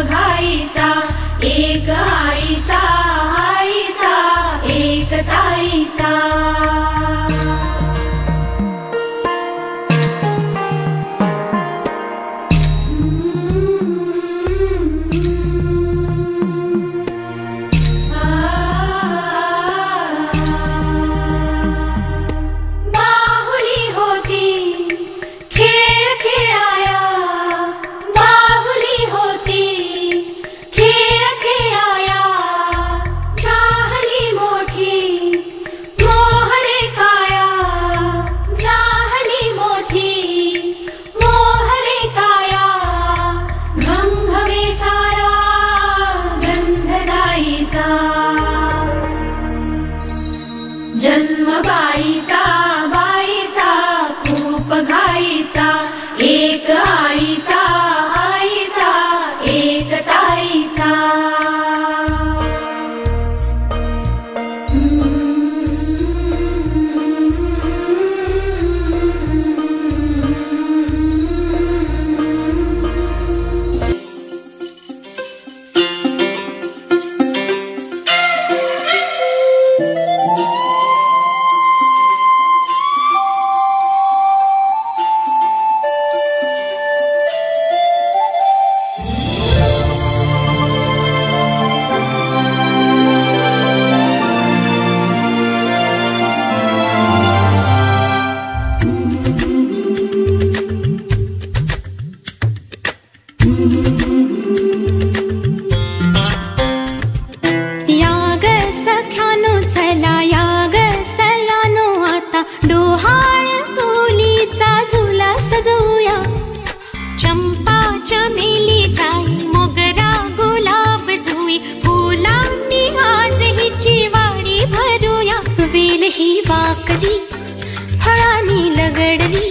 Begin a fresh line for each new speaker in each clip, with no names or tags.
घाईचा, एक आईचा, आईचा एक ताईचा। जन्म बाईचा, बाईचा खूप घाईचा, एक आईचा, आईचा एक ताईचा।
फळांनी लगडली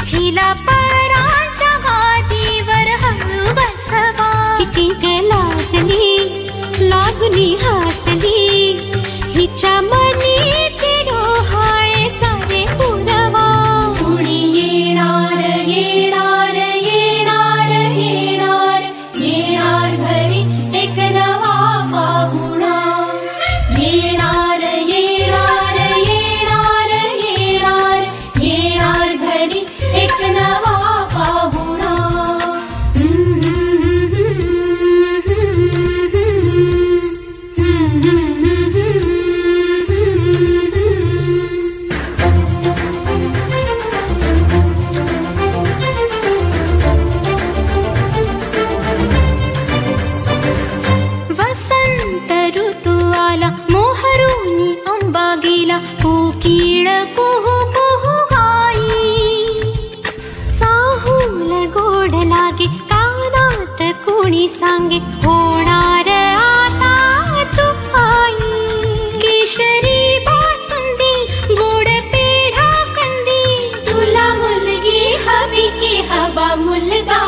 हिला पराच्या गादीवर हळू बसवा। किती ग लाजली लाजुनी हसली हिच्या मनी ते डोहाळे सारे पुरवा।
कुणी येणार येणार येणार येणार येणार घरी एक नवा पाहुणा। येणार येणार येणार येणार येणार घरी एक नवा पाहुणा।
वसंत ऋतू आला मोहरुनी अंबा गेला कोकिळ कुहू कुहू गाई। चाहूल गोड लागे कानात कोणी सांगे होणार आता तू आई। केशरी बासुंदी गोड पेढा कंदी
तुला मुलगी हवी की हवा मुलगा।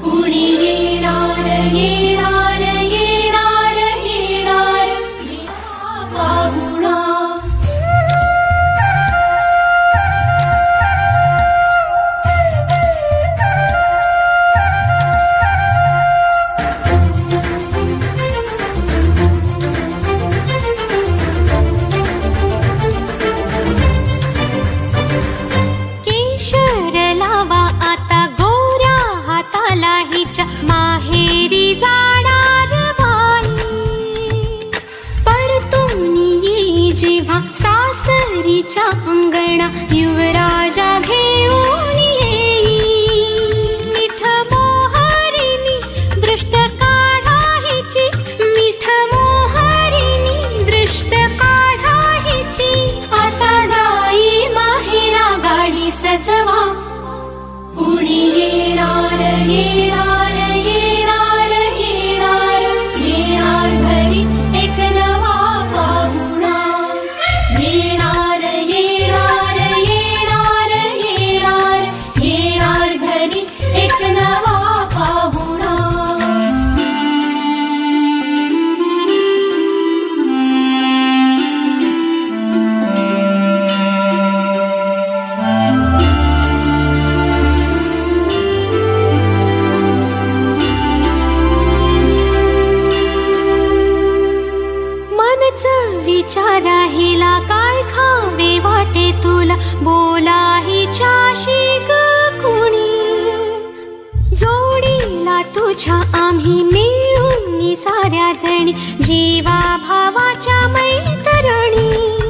कुणी येणार येणार येणार येणार पाहुणा।
केशर लावा आता गोऱ्या हाताला हिच्या माहेरी जाणार बाई। परतून येई जेव्हा सासरीच्या अंगणा युवराजा घेऊन येई। मिठ मोहरिनी दृष्ट काढा हिची मिठ मोहरिनी दृष्ट काढा हिची।
आता जाई माहेरा गाडी सजवा। कुणी येणार येणार येणार येणार येणार घरी एक नवा पाहुणा। येणार येणार येणार येणार
तुझ्या आम्ही मिळून साऱ्या जणी जीवा भावाच्या मैत्रिणी.